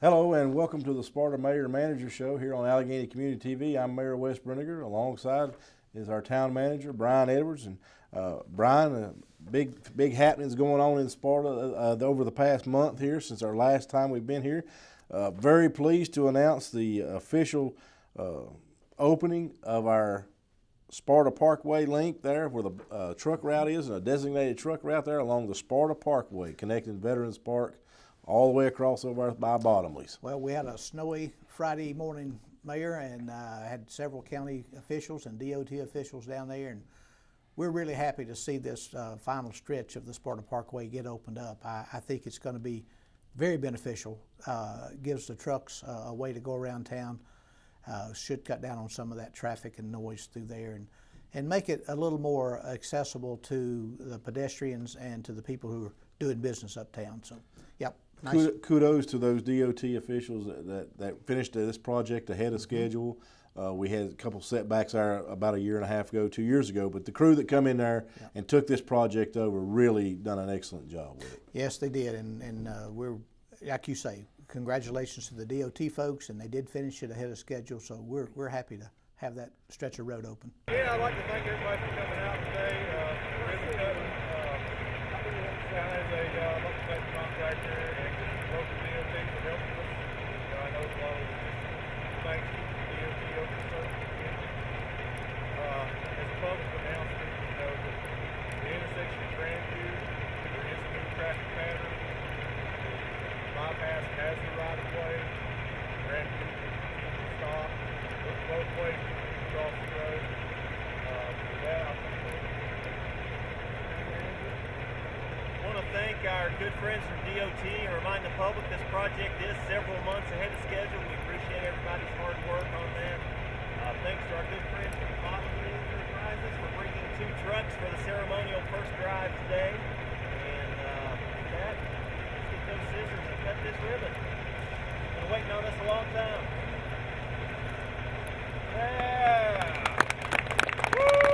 Hello and welcome to the Sparta Mayor Manager Show here on Allegheny Community TV. I'm Mayor Wes Bruniger. Alongside is our town manager, Brian Edwards. And Brian, big happenings going on in Sparta over the past month here since our last time we've been here. Very pleased to announce the official opening of our Sparta Parkway link there where the truck route is, and a designated truck route there along the Sparta Parkway connecting Veterans Park all the way across over by Bottomley's. Well, we had a snowy Friday morning, Mayor, and had several county officials and DOT officials down there, and we're really happy to see this final stretch of the Sparta Parkway get opened up. I think it's going to be very beneficial. Gives the trucks a way to go around town. Should cut down on some of that traffic and noise through there, and make it a little more accessible to the pedestrians and to the people who are doing business uptown. So, yep. Nice. Kudos to those DOT officials that finished this project ahead of schedule. We had a couple setbacks there about a year and a half ago, 2 years ago, but the crew that come in there and took this project over really done an excellent job with it. Yes, they did, and we're, like you say, congratulations to the DOT folks, and they did finish it ahead of schedule, so we're happy to have that stretch of road open. Yeah, I'd like to thank everybody for coming out today. Ribbon cutting. As a local contractor and local DOT for helping us. I know a lot of thanks to the DOT open service community. As a public announcement, that the intersection of Grandview, there is a new traffic pattern. The bypass has the right of way. Grandview can stop, look both ways across the road. For that, I think I want to thank our good friends from DOT and remind the public this project is several months ahead of schedule. We appreciate everybody's hard work on that. Thanks to our good friends from Bottomley Enterprises for bringing 2 trucks for the ceremonial first drive today. And with that, let's get those scissors and cut this ribbon. Been waiting on this a long time. Yeah! Woo!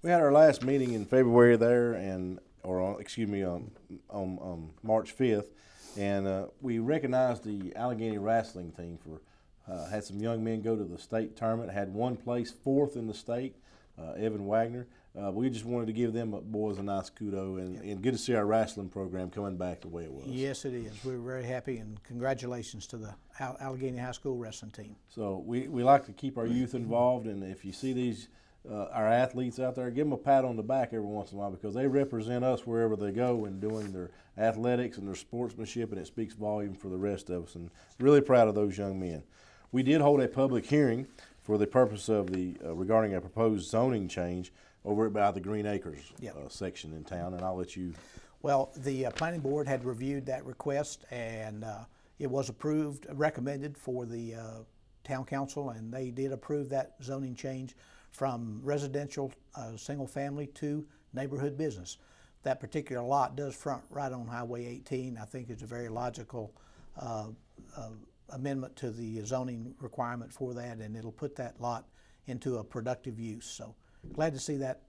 We had our last meeting in February there, on March 5th, and we recognized the Allegheny wrestling team for had some young men go to the state tournament. Had one place 4th in the state, Evan Wagner. We just wanted to give them boys a nice kudo, and good to see our wrestling program coming back the way it was. Yes, it is. We're very happy, and congratulations to the Allegheny High School wrestling team. So we like to keep our youth involved, and if you see these our athletes out there, give them a pat on the back every once in a while, because they represent us wherever they go and doing their athletics and their sportsmanship, and it speaks volume for the rest of us, and really proud of those young men. We did hold a public hearing for the purpose of regarding a proposed zoning change over by the Green Acres section in town, and I'll let you. Well, the planning board had reviewed that request, and it was recommended for the town council, and they did approve that zoning change from residential single family to neighborhood business. That particular lot does front right on Highway 18. I think it's a very logical amendment to the zoning requirement for that, and it'll put that lot into a productive use. So glad to see that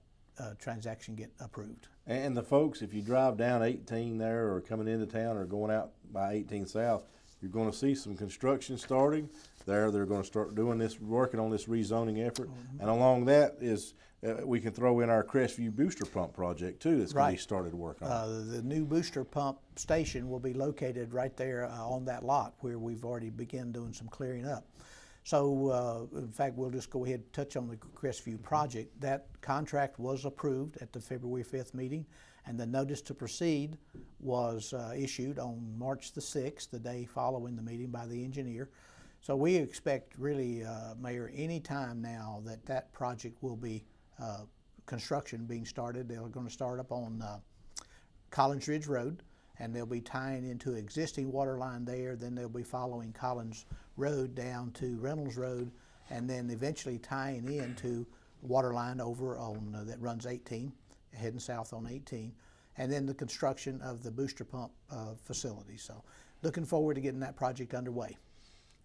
transaction get approved. And the folks, if you drive down 18 there or coming into town or going out by 18 South, you're going to see some construction starting there. They're going to start doing this, working on this rezoning effort. And along that is, we can throw in our Crestview booster pump project too that's going to be started working on. The new booster pump station will be located right there on that lot where we've already begun doing some clearing up. So, in fact, we'll just go ahead and touch on the Crestview project. That contract was approved at the February 5th meeting, and the notice to proceed was issued on March the 6th, the day following the meeting, by the engineer. So we expect really, Mayor, any time now that project will be construction being started. They're going to start up on Collins Ridge Road, and they'll be tying into existing water line there. Then they'll be following Collins Road down to Reynolds Road, and then eventually tying into water line over on that runs 18, heading south on 18, and then the construction of the booster pump facility. So looking forward to getting that project underway.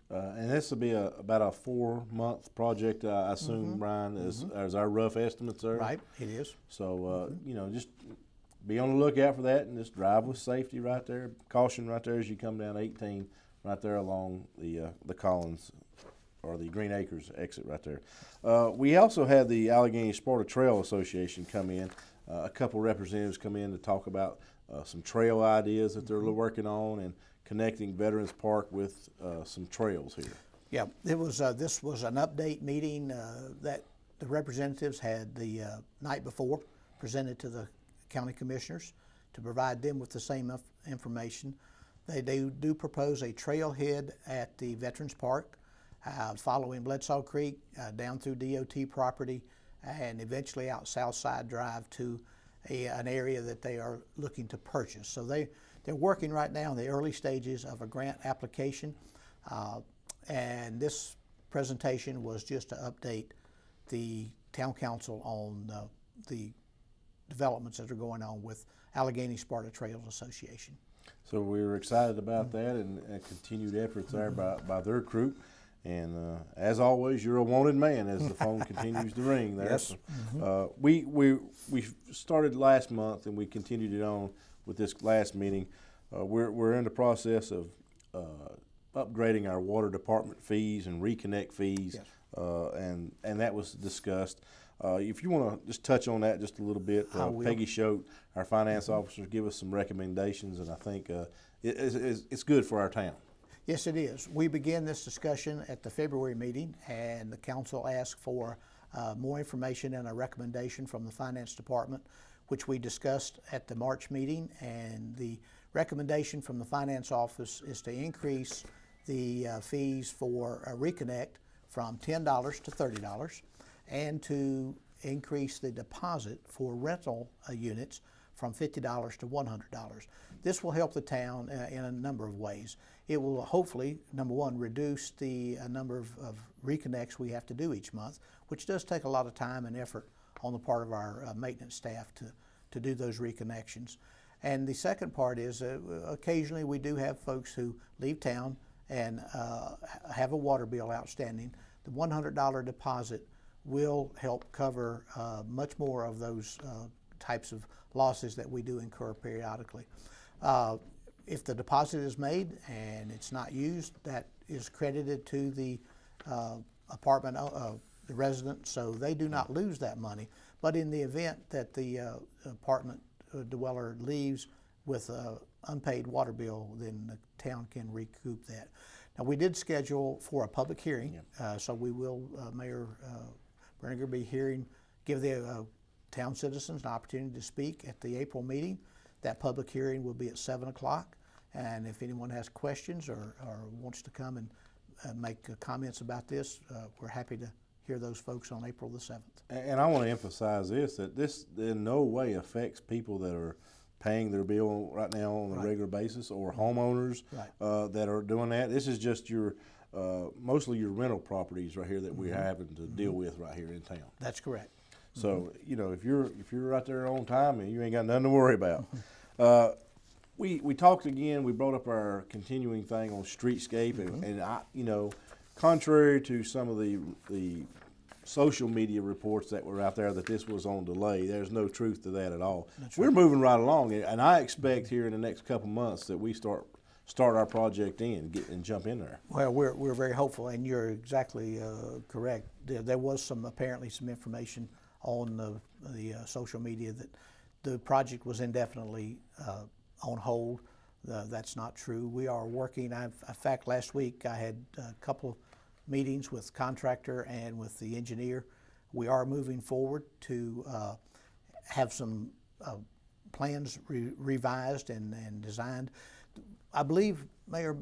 And this will be about a 4-month project, I assume, Brian, as our rough estimates are. Right, it is. So, you know, just be on the lookout for that and just drive with safety right there. Caution right there as you come down 18, right there along the Collins or the Green Acres exit right there. We also had the Allegheny Sparta Trail Association come in. A couple representatives come in to talk about some trail ideas that they're working on and connecting Veterans Park with some trails here. Yeah, it was. This was an update meeting that the representatives had the night before presented to the county commissioners to provide them with the same information. They do propose a trailhead at the Veterans Park, following Bledsoe Creek down through DOT property, and eventually out Southside Drive to an area that they are looking to purchase. So they're working right now in the early stages of a grant application, and this presentation was just to update the town council on the developments that are going on with Allegheny Sparta Trails Association. So we were excited about that and continued efforts there by their crew. And as always, you're a wanted man as the phone continues to ring there. Yes. So, we started last month and we continued it on with this last meeting. We're in the process of upgrading our water department fees and reconnect fees, yes. And that was discussed. If you want to just touch on that just a little bit, Peggy Schote, our finance officer, give us some recommendations, and I think it's good for our town. Yes, it is. We began this discussion at the February meeting, and the council asked for more information and a recommendation from the finance department, which we discussed at the March meeting. And the recommendation from the finance office is to increase the fees for reconnect from $10 to $30, and to increase the deposit for rental units from $50 to $100. This will help the town in a number of ways. It will hopefully, number one, reduce the number of reconnects we have to do each month, which does take a lot of time and effort on the part of our maintenance staff to do those reconnections. And the second part is occasionally we do have folks who leave town and have a water bill outstanding. The $100 deposit will help cover much more of those types of losses that we do incur periodically. If the deposit is made and it's not used, that is credited to the apartment, the resident, so they do not lose that money. But in the event that the apartment dweller leaves with an unpaid water bill, then the town can recoup that. Now, we did schedule for a public hearing, so we will, Mayor Brinegar, be give the town citizens an opportunity to speak at the April meeting. That public hearing will be at 7 o'clock, and if anyone has questions or wants to come and make comments about this, we're happy to hear those folks on April the 7th. And I want to emphasize that this in no way affects people that are paying their bill right now on a regular basis, or homeowners that are doing that. This is just your mostly your rental properties right here that we're having to deal with right here in town. That's correct. So you know, if you're right there on time, and you ain't got nothing to worry about. We talked again. We brought up our continuing thing on streetscape, and I, you know, contrary to some of the social media reports that were out there that this was on delay. There's no truth to that at all. That's We're right. moving right along, and I expect here in the next couple months that we start our project and jump in there. Well, we're very hopeful, and you're exactly correct. There was apparently some information on the social media that the project was indefinitely on hold. That's not true. We are working. In fact, last week I had a couple of meetings with contractor and with the engineer. We are moving forward to have some plans revised and designed. I believe, Mayor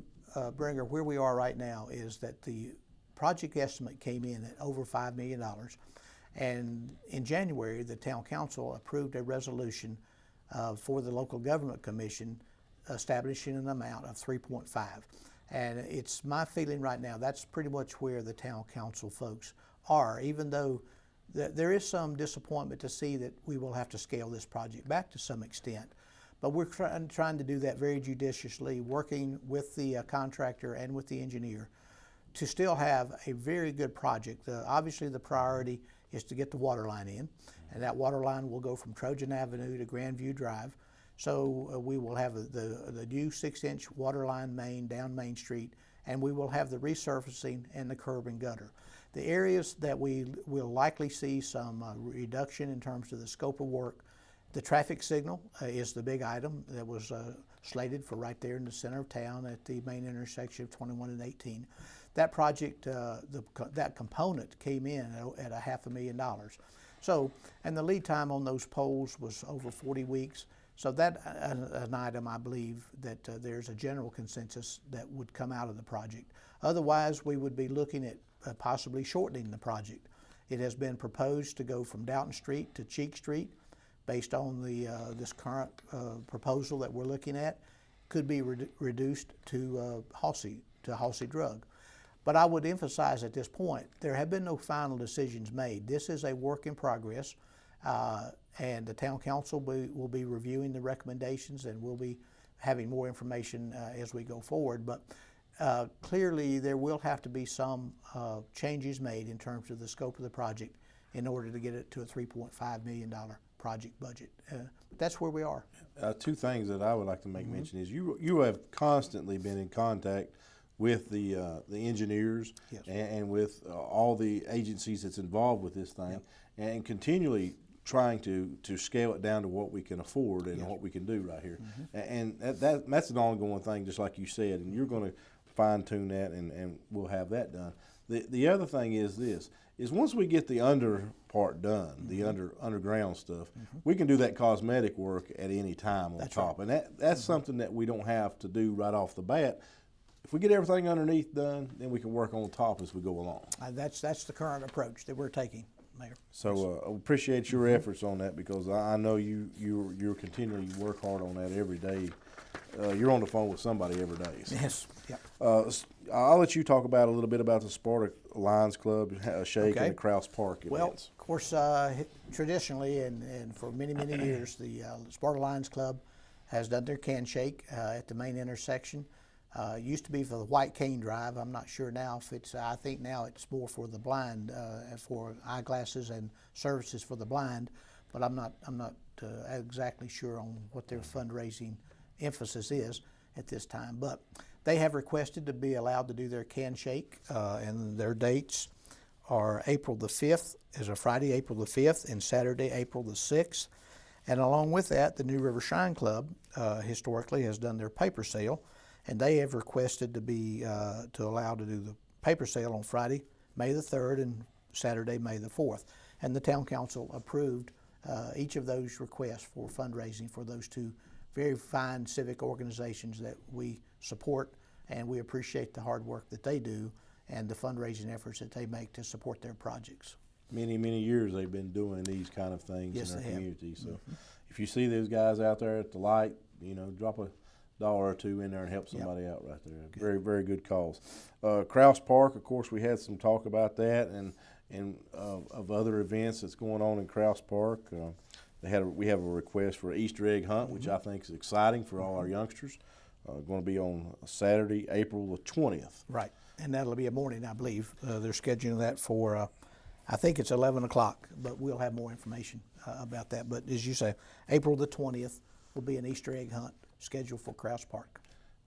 Bringer, where we are right now is that the project estimate came in at over $5 million. And in January, the town council approved a resolution for the local government commission establishing an amount of 3.5. And it's my feeling right now that's pretty much where the town council folks are, even though there is some disappointment to see that we will have to scale this project back to some extent. But we're trying to do that very judiciously, working with the contractor and with the engineer to still have a very good project. Obviously, the priority is to get the water line in, and that water line will go from Trojan Avenue to Grandview Drive. So we will have the new 6-inch water line main down Main Street, and we will have the resurfacing and the curb and gutter. The areas that we will likely see some reduction in terms of the scope of work, the traffic signal is the big item that was slated for right there in the center of town at the main intersection of 21 and 18. That project, that component came in at $500,000. So, and the lead time on those poles was over 40 weeks. So that an item I believe that there's a general consensus that would come out of the project. Otherwise, we would be looking at possibly shortening the project. It has been proposed to go from Doughton Street to Cheek Street, based on this current proposal that we're looking at, could be reduced to Halsey Drug. But I would emphasize at this point, there have been no final decisions made. This is a work in progress, and the town council will be reviewing the recommendations, and we'll be having more information as we go forward. But clearly, there will have to be some changes made in terms of the scope of the project in order to get it to a $3.5 million project budget. That's where we are. Two things that I would like to make mention is you have constantly been in contact with the engineers. Yes. and with all the agencies that's involved with this thing, and continually trying to scale it down to what we can afford and what we can do right here. And that's an ongoing thing, just like you said, and you're going to fine tune that, and we'll have that done. The other thing is this, is once we get the under part done, the underground stuff, we can do that cosmetic work at any time on top. Right. And that's something that we don't have to do right off the bat. If we get everything underneath done, then we can work on top as we go along. That's the current approach that we're taking, Mayor. So I appreciate your efforts on that, because I know you're continually work hard on that every day. You're on the phone with somebody every day. So. Yes. Yep. I'll let you talk about a little bit about the Sparta Lions Club Shake and the Krause Park events. Well, of course, traditionally and for many years, the Sparta Lions Club has done their can shake at the main intersection. Used to be for the White Cane Drive. I'm not sure now if it's. I think now it's more for the blind, for eyeglasses and services for the blind. But I'm not exactly sure on what their fundraising emphasis is at this time. But they have requested to be allowed to do their can shake, and their dates are April the 5th, is a Friday, April the 5th, and Saturday, April the 6th. And along with that, the New River Shine Club historically has done their paper sale, and they have requested to be to allow to do the paper sale on Friday, May the 3rd, and Saturday, May the 4th. And the town council approved each of those requests for fundraising for those two very fine civic organizations that we support, and we appreciate the hard work that they do and the fundraising efforts that they make to support their projects. Many years they've been doing these kind of things in our community. So Mm-hmm. if you see those guys out there at the light, drop $1 or $2 in there and help somebody out right there. Good. Very good cause. Krause Park, of course, we had some talk about that and of other events that's going on in Krause Park. We have a request for an Easter egg hunt, which I think is exciting for all our youngsters. Going to be on Saturday, April the 20th. Right, and that'll be a morning, I believe. They're scheduling that for I think it's 11 o'clock, but we'll have more information about that. But as you say, April the 20th will be an Easter egg hunt scheduled for Krause Park.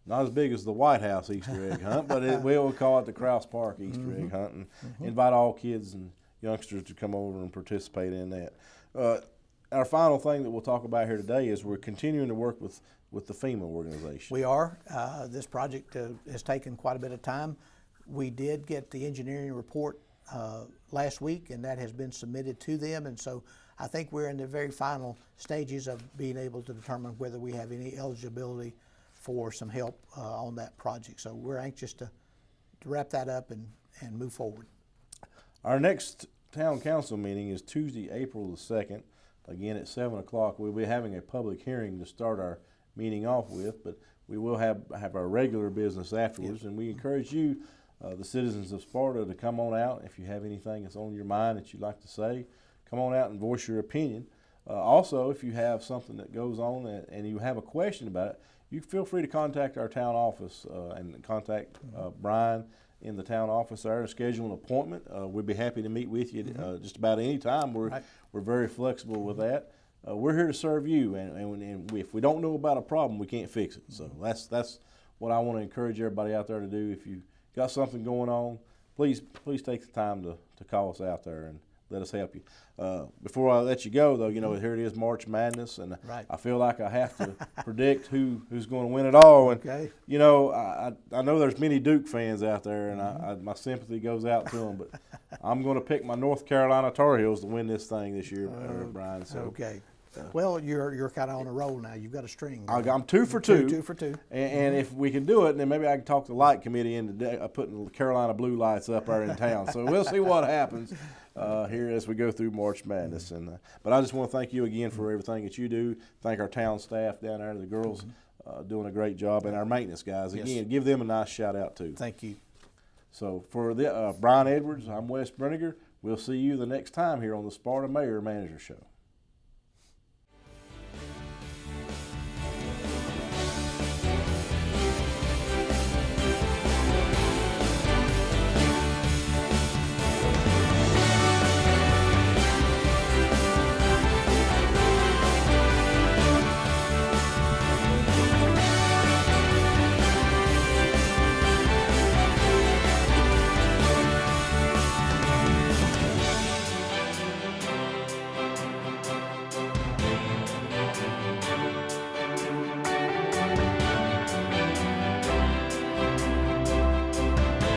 Not as big as the White House Easter egg hunt, but we'll call it the Krause Park Easter egg hunt, and invite all kids and youngsters to come over and participate in that. Our final thing that we'll talk about here today is we're continuing to work with the FEMA organization. We are. This project has taken quite a bit of time. We did get the engineering report last week, and that has been submitted to them, and so I think we're in the very final stages of being able to determine whether we have any eligibility for some help on that project. So we're anxious to wrap that up and move forward. Our next town council meeting is Tuesday, April the 2nd, again at 7 o'clock. We'll be having a public hearing to start our meeting off with, but we will have our regular business afterwards, and we encourage you, the citizens of Sparta, to come on out. If you have anything that's on your mind that you'd like to say, come on out and voice your opinion. Also, if you have something that goes on and you have a question about it, you feel free to contact our town office and contact Brian in the town office there and schedule an appointment. We'd be happy to meet with you just about any time. We're very flexible with that. We're here to serve you, and if we don't know about a problem, we can't fix it. So that's what I want to encourage everybody out there to do. If you got something going on, please take the time to call us out there and let us help you. Before I let you go, though, here it is, March Madness, and I feel like I have to predict who's going to win it all. And Okay. I know there's many Duke fans out there, and my sympathy goes out to them. But I'm going to pick my North Carolina Tar Heels to win this thing this year, Brian. So. Okay. Well, you're kind of on a roll now. You've got a string. Right? I'm 2 for 2. 2 for 2. And if we can do it, then maybe I can talk the light committee into putting the Carolina blue lights up there in town. So we'll see what happens here as we go through March Madness. But I just want to thank you again for everything that you do. Thank our town staff down there, the girls doing a great job, and our maintenance guys. Again, give them a nice shout out too. Thank you. So for Brian Edwards, I'm Wes Breniger. We'll see you the next time here on the Sparta Mayor Manager Show.